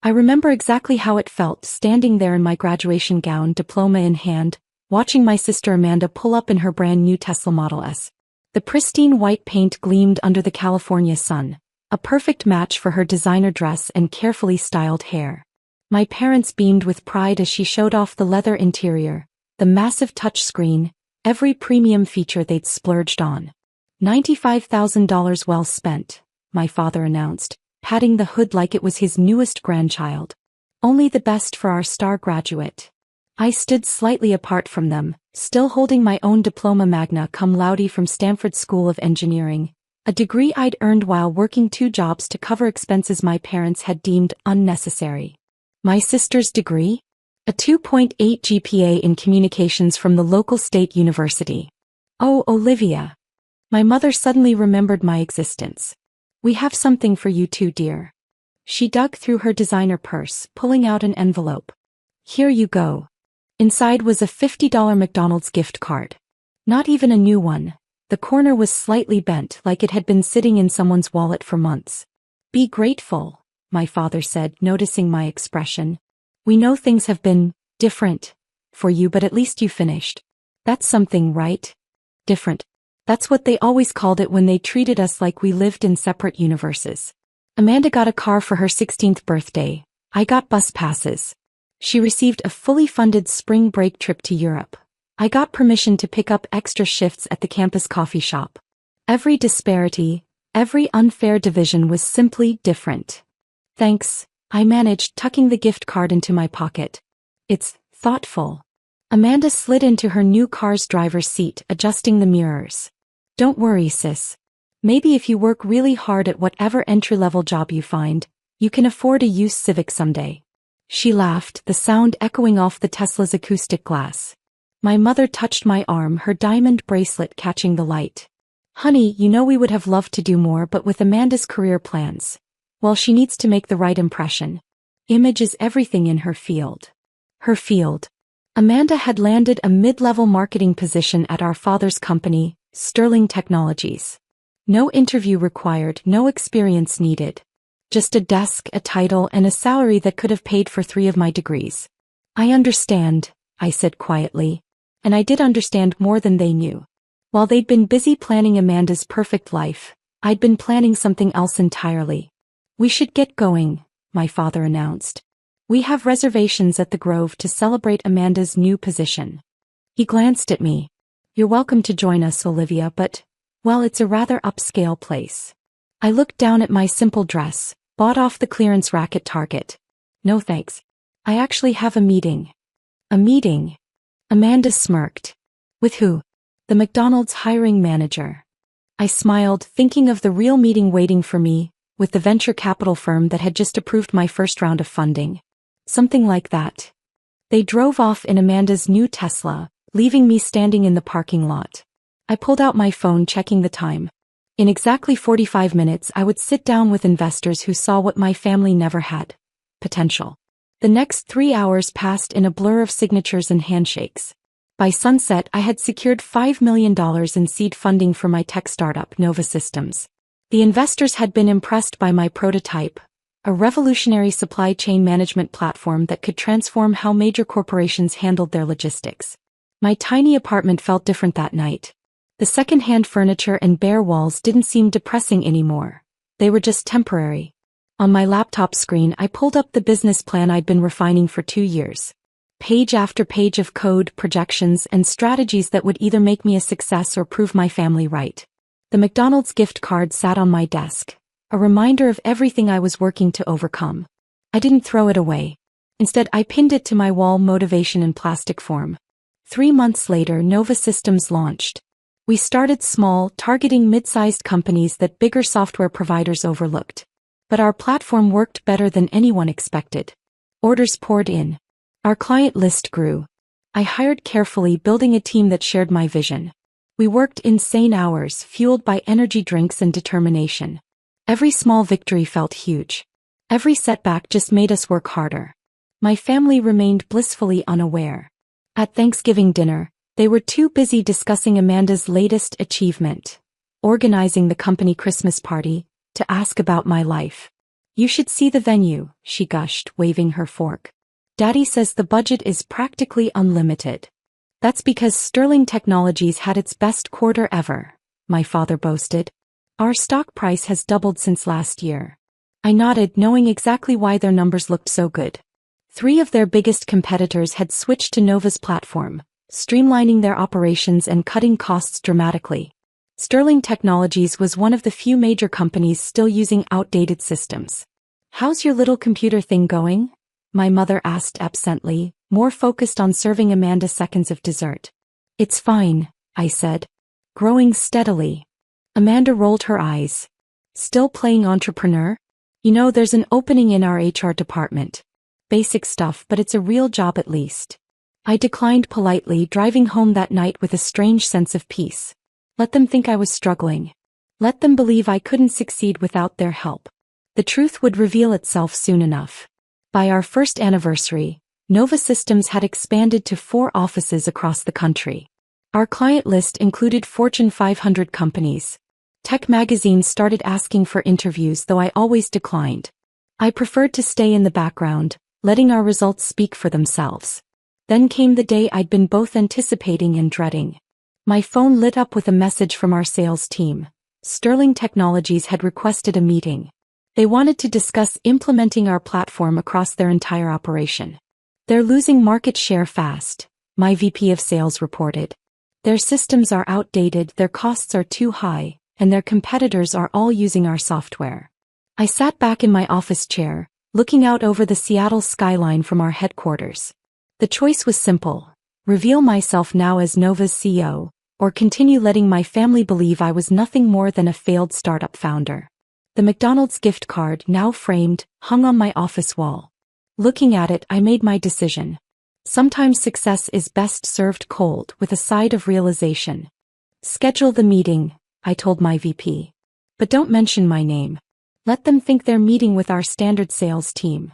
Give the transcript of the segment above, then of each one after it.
I remember exactly how it felt standing there in my graduation gown, diploma in hand, watching my sister Amanda pull up in her brand new Tesla Model S. The pristine white paint gleamed under the California sun, a perfect match for her designer dress and carefully styled hair. My parents beamed with pride as she showed off the leather interior, the massive touchscreen, every premium feature they'd splurged on. $95,000 well spent, my father announced, patting the hood like it was his newest grandchild. Only the best for our star graduate. I stood slightly apart from them, still holding my own diploma magna cum laude from Stanford School of Engineering, a degree I'd earned while working 2 jobs to cover expenses my parents had deemed unnecessary. My sister's degree? A 2.8 GPA in communications from the local state university. Oh, Olivia. My mother suddenly remembered my existence. We have something for you too, dear. She dug through her designer purse, pulling out an envelope. Here you go. Inside was a $50 McDonald's gift card. Not even a new one. The corner was slightly bent, like it had been sitting in someone's wallet for months. Be grateful, my father said, noticing my expression. We know things have been different for you, but at least you finished. That's something, right? Different. That's what they always called it when they treated us like we lived in separate universes. Amanda got a car for her 16th birthday. I got bus passes. She received a fully funded spring break trip to Europe. I got permission to pick up extra shifts at the campus coffee shop. Every disparity, every unfair division was simply different. Thanks, I managed, tucking the gift card into my pocket. It's thoughtful. Amanda slid into her new car's driver's seat, adjusting the mirrors. Don't worry, sis. Maybe if you work really hard at whatever entry-level job you find, you can afford a used Civic someday. She laughed, the sound echoing off the Tesla's acoustic glass. My mother touched my arm, her diamond bracelet catching the light. Honey, you know we would have loved to do more, but with Amanda's career plans, well, she needs to make the right impression. Image is everything in her field. Her field. Amanda had landed a mid-level marketing position at our father's company, Sterling Technologies. No interview required, no experience needed. Just a desk, a title, and a salary that could have paid for 3 of my degrees. I understand, I said quietly. And I did understand more than they knew. While they'd been busy planning Amanda's perfect life, I'd been planning something else entirely. We should get going, my father announced. We have reservations at the Grove to celebrate Amanda's new position. He glanced at me. You're welcome to join us, Olivia, but, well, it's a rather upscale place. I looked down at my simple dress, bought off the clearance rack at Target. No thanks. I actually have a meeting. A meeting? Amanda smirked. With who? The McDonald's hiring manager. I smiled, thinking of the real meeting waiting for me, with the venture capital firm that had just approved my first round of funding. Something like that. They drove off in Amanda's new Tesla, leaving me standing in the parking lot. I pulled out my phone, checking the time. In exactly 45 minutes, I would sit down with investors who saw what my family never had. Potential. The next 3 hours passed in a blur of signatures and handshakes. By sunset, I had secured $5 million in seed funding for my tech startup, Nova Systems. The investors had been impressed by my prototype, a revolutionary supply chain management platform that could transform how major corporations handled their logistics. My tiny apartment felt different that night. The second-hand furniture and bare walls didn't seem depressing anymore. They were just temporary. On my laptop screen, I pulled up the business plan I'd been refining for 2 years. Page after page of code, projections, and strategies that would either make me a success or prove my family right. The McDonald's gift card sat on my desk, a reminder of everything I was working to overcome. I didn't throw it away. Instead, I pinned it to my wall, motivation in plastic form. 3 months later, Nova Systems launched. We started small, targeting mid-sized companies that bigger software providers overlooked. But our platform worked better than anyone expected. Orders poured in. Our client list grew. I hired carefully, building a team that shared my vision. We worked insane hours, fueled by energy drinks and determination. Every small victory felt huge. Every setback just made us work harder. My family remained blissfully unaware. At Thanksgiving dinner, they were too busy discussing Amanda's latest achievement, organizing the company Christmas party, to ask about my life. You should see the venue, she gushed, waving her fork. Daddy says the budget is practically unlimited. That's because Sterling Technologies had its best quarter ever, my father boasted. Our stock price has doubled since last year. I nodded, knowing exactly why their numbers looked so good. 3 of their biggest competitors had switched to Nova's platform, streamlining their operations and cutting costs dramatically. Sterling Technologies was one of the few major companies still using outdated systems. How's your little computer thing going? My mother asked absently, more focused on serving Amanda seconds of dessert. It's fine, I said. Growing steadily. Amanda rolled her eyes. Still playing entrepreneur? You know, there's an opening in our HR department. Basic stuff, but it's a real job at least. I declined politely, driving home that night with a strange sense of peace. Let them think I was struggling. Let them believe I couldn't succeed without their help. The truth would reveal itself soon enough. By our first anniversary, Nova Systems had expanded to 4 offices across the country. Our client list included Fortune 500 companies. Tech magazines started asking for interviews, though I always declined. I preferred to stay in the background, letting our results speak for themselves. Then came the day I'd been both anticipating and dreading. My phone lit up with a message from our sales team. Sterling Technologies had requested a meeting. They wanted to discuss implementing our platform across their entire operation. They're losing market share fast, my VP of sales reported. Their systems are outdated, their costs are too high, and their competitors are all using our software. I sat back in my office chair, looking out over the Seattle skyline from our headquarters. The choice was simple: reveal myself now as Nova's CEO, or continue letting my family believe I was nothing more than a failed startup founder. The McDonald's gift card, now framed, hung on my office wall. Looking at it, I made my decision. Sometimes success is best served cold, with a side of realization. Schedule the meeting, I told my VP. But don't mention my name. Let them think they're meeting with our standard sales team.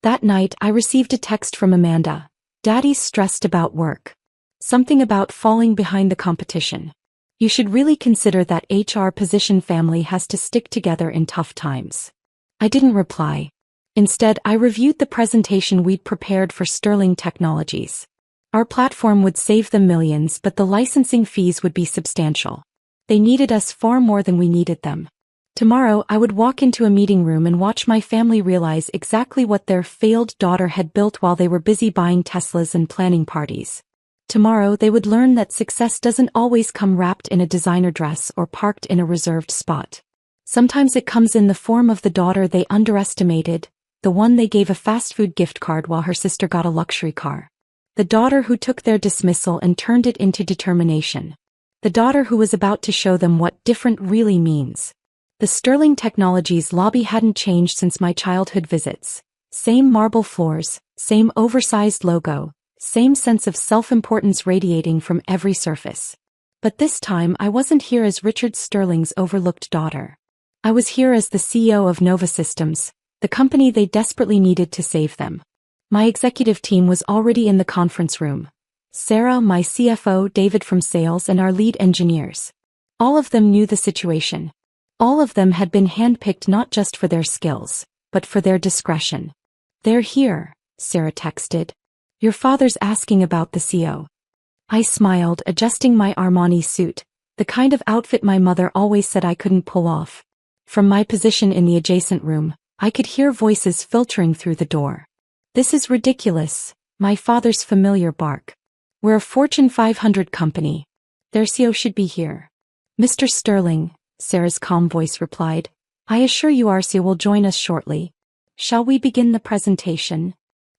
That night, I received a text from Amanda. Daddy's stressed about work. Something about falling behind the competition. You should really consider that HR position. Family has to stick together in tough times. I didn't reply. Instead, I reviewed the presentation we'd prepared for Sterling Technologies. Our platform would save them millions, but the licensing fees would be substantial. They needed us far more than we needed them. Tomorrow, I would walk into a meeting room and watch my family realize exactly what their failed daughter had built while they were busy buying Teslas and planning parties. Tomorrow, they would learn that success doesn't always come wrapped in a designer dress or parked in a reserved spot. Sometimes it comes in the form of the daughter they underestimated, the one they gave a fast food gift card while her sister got a luxury car. The daughter who took their dismissal and turned it into determination. The daughter who was about to show them what different really means. The Sterling Technologies lobby hadn't changed since my childhood visits. Same marble floors, same oversized logo, same sense of self-importance radiating from every surface. But this time I wasn't here as Richard Sterling's overlooked daughter. I was here as the CEO of Nova Systems, the company they desperately needed to save them. My executive team was already in the conference room. Sarah, my CFO, David from sales, and our lead engineers. All of them knew the situation. All of them had been handpicked not just for their skills, but for their discretion. They're here, Sarah texted. Your father's asking about the CEO. I smiled, adjusting my Armani suit, the kind of outfit my mother always said I couldn't pull off. From my position in the adjacent room, I could hear voices filtering through the door. This is ridiculous, my father's familiar bark. We're a Fortune 500 company. Their CEO should be here. Mr. Sterling, Sarah's calm voice replied, I assure you our CEO will join us shortly. Shall we begin the presentation?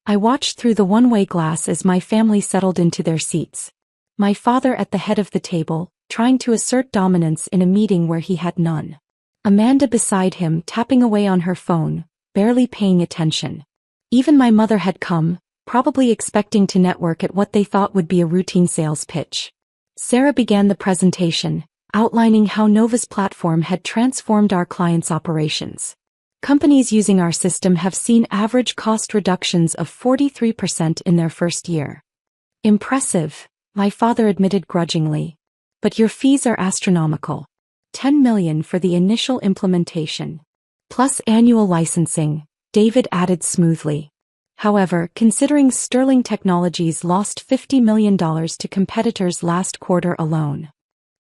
I watched through the one-way glass as my family settled into their seats. My father at the head of the table, trying to assert dominance in a meeting where he had none. Amanda beside him tapping away on her phone, barely paying attention. Even my mother had come, probably expecting to network at what they thought would be a routine sales pitch. Sarah began the presentation, outlining how Nova's platform had transformed our clients' operations. Companies using our system have seen average cost reductions of 43% in their first year. Impressive, my father admitted grudgingly. But your fees are astronomical. $10 million for the initial implementation. Plus annual licensing, David added smoothly. However, considering Sterling Technologies lost $50 million to competitors last quarter alone.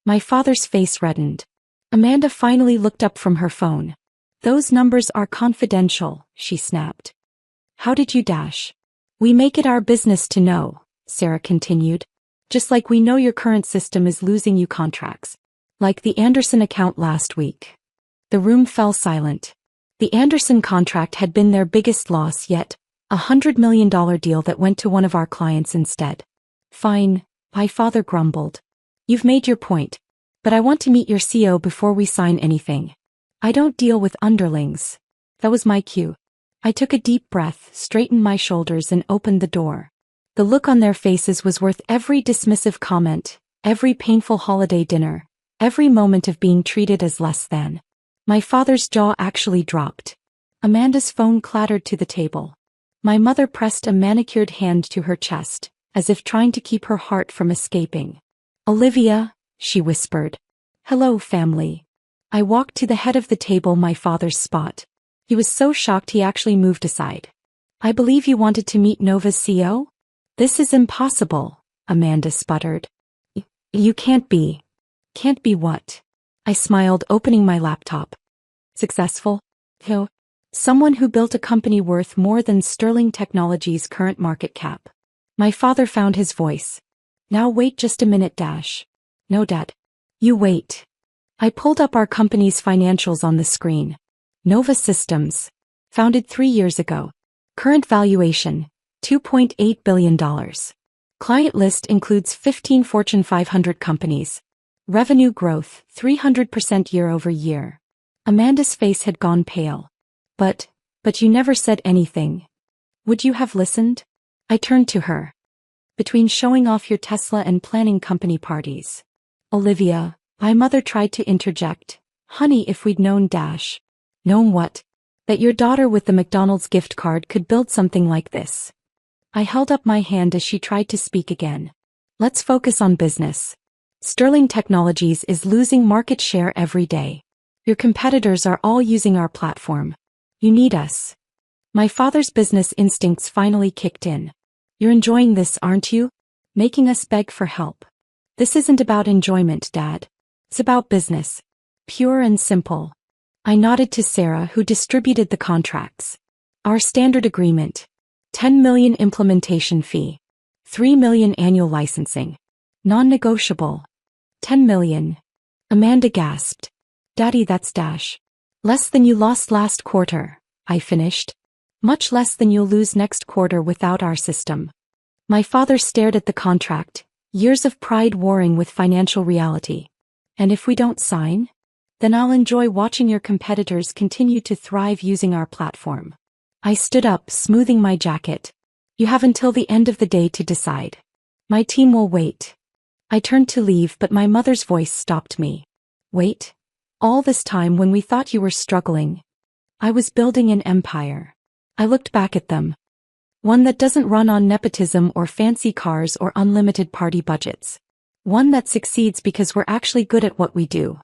My father's face reddened. Amanda finally looked up from her phone. Those numbers are confidential, she snapped. How did you dash? We make it our business to know, Sarah continued. Just like we know your current system is losing you contracts. Like the Anderson account last week. The room fell silent. The Anderson contract had been their biggest loss yet, a $100 million deal that went to one of our clients instead. Fine, my father grumbled. You've made your point, but I want to meet your CO before we sign anything. I don't deal with underlings. That was my cue. I took a deep breath, straightened my shoulders and opened the door. The look on their faces was worth every dismissive comment, every painful holiday dinner, every moment of being treated as less than. My father's jaw actually dropped. Amanda's phone clattered to the table. My mother pressed a manicured hand to her chest, as if trying to keep her heart from escaping. Olivia, she whispered. Hello, family. I walked to the head of the table, my father's spot. He was so shocked he actually moved aside. I believe you wanted to meet Nova's CO? This is impossible, Amanda sputtered. You can't be. Can't be what? I smiled, opening my laptop. Successful? Who? Someone who built a company worth more than Sterling Technologies' current market cap. My father found his voice. Now wait just a minute, Dash. No, Dad. You wait. I pulled up our company's financials on the screen. Nova Systems. Founded 3 years ago. Current valuation, $2.8 billion. Client list includes 15 Fortune 500 companies. Revenue growth, 300% year-over-year. Amanda's face had gone pale. But you never said anything. Would you have listened? I turned to her. Between showing off your Tesla and planning company parties. Olivia, my mother tried to interject. Honey, if we'd known Dash. Known what? That your daughter with the McDonald's gift card could build something like this. I held up my hand as she tried to speak again. Let's focus on business. Sterling Technologies is losing market share every day. Your competitors are all using our platform. You need us. My father's business instincts finally kicked in. You're enjoying this, aren't you? Making us beg for help. This isn't about enjoyment, Dad. It's about business. Pure and simple. I nodded to Sarah, who distributed the contracts. Our standard agreement. $10 million implementation fee. $3 million annual licensing. Non-negotiable. $10 million. Amanda gasped. Daddy, that's Dash. Less than you lost last quarter, I finished. Much less than you'll lose next quarter without our system. My father stared at the contract, years of pride warring with financial reality. And if we don't sign? Then I'll enjoy watching your competitors continue to thrive using our platform. I stood up, smoothing my jacket. You have until the end of the day to decide. My team will wait. I turned to leave, but my mother's voice stopped me. Wait? All this time when we thought you were struggling. I was building an empire. I looked back at them. One that doesn't run on nepotism or fancy cars or unlimited party budgets. One that succeeds because we're actually good at what we do.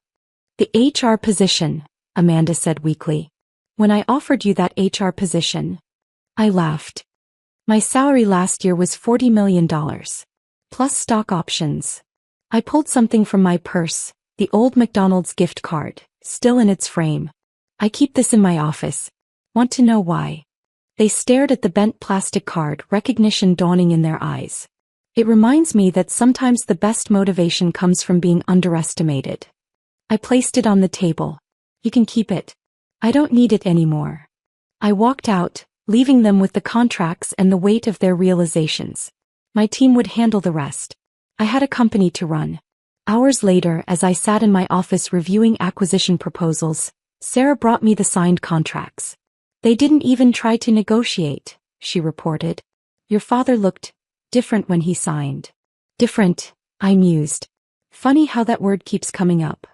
The HR position, Amanda said weakly. When I offered you that HR position, I laughed. My salary last year was $40 million. Plus stock options. I pulled something from my purse, the old McDonald's gift card, still in its frame. I keep this in my office. Want to know why? They stared at the bent plastic card, recognition dawning in their eyes. It reminds me that sometimes the best motivation comes from being underestimated. I placed it on the table. You can keep it. I don't need it anymore. I walked out, leaving them with the contracts and the weight of their realizations. My team would handle the rest. I had a company to run. Hours later, as I sat in my office reviewing acquisition proposals, Sarah brought me the signed contracts. They didn't even try to negotiate, she reported. Your father looked different when he signed. Different, I mused. Funny how that word keeps coming up.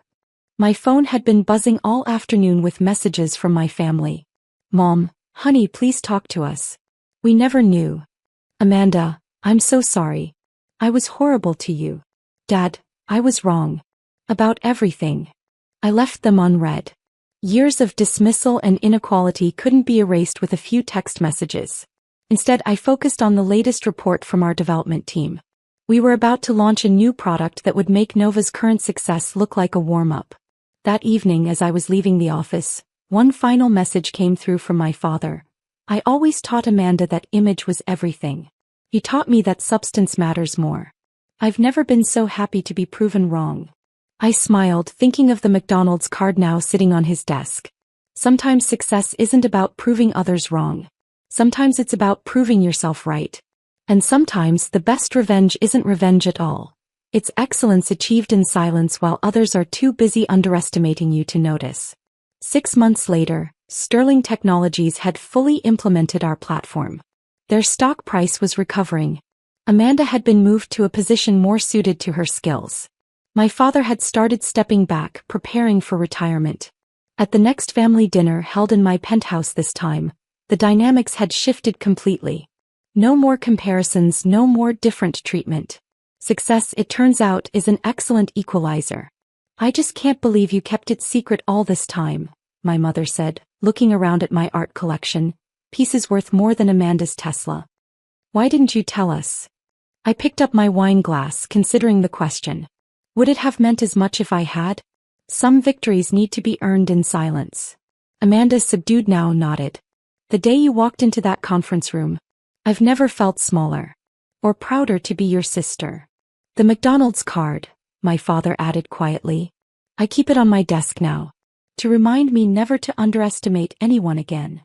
My phone had been buzzing all afternoon with messages from my family. Mom, honey, please talk to us. We never knew. Amanda, I'm so sorry. I was horrible to you. Dad, I was wrong. About everything. I left them unread. Years of dismissal and inequality couldn't be erased with a few text messages. Instead, I focused on the latest report from our development team. We were about to launch a new product that would make Nova's current success look like a warm-up. That evening, as I was leaving the office, one final message came through from my father. I always taught Amanda that image was everything. He taught me that substance matters more. I've never been so happy to be proven wrong. I smiled, thinking of the McDonald's card now sitting on his desk. Sometimes success isn't about proving others wrong. Sometimes it's about proving yourself right. And sometimes the best revenge isn't revenge at all. It's excellence achieved in silence while others are too busy underestimating you to notice. 6 months later, Sterling Technologies had fully implemented our platform. Their stock price was recovering. Amanda had been moved to a position more suited to her skills. My father had started stepping back, preparing for retirement. At the next family dinner held in my penthouse this time, the dynamics had shifted completely. No more comparisons, no more different treatment. Success, it turns out, is an excellent equalizer. I just can't believe you kept it secret all this time, my mother said, looking around at my art collection, pieces worth more than Amanda's Tesla. Why didn't you tell us? I picked up my wine glass, considering the question. Would it have meant as much if I had? Some victories need to be earned in silence. Amanda, subdued now, nodded. The day you walked into that conference room, I've never felt smaller or prouder to be your sister. The McDonald's card, my father added quietly. I keep it on my desk now, to remind me never to underestimate anyone again.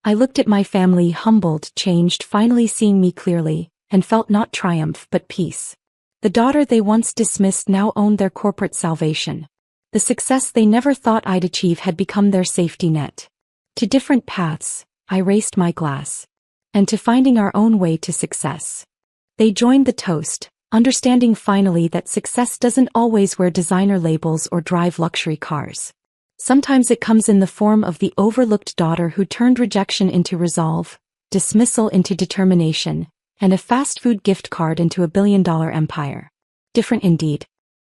I looked at my family, humbled, changed, finally seeing me clearly, and felt not triumph but peace. The daughter they once dismissed now owned their corporate salvation. The success they never thought I'd achieve had become their safety net. To different paths, I raised my glass. And to finding our own way to success. They joined the toast, understanding finally that success doesn't always wear designer labels or drive luxury cars. Sometimes it comes in the form of the overlooked daughter who turned rejection into resolve, dismissal into determination, and a fast food gift card into a billion-dollar empire. Different indeed.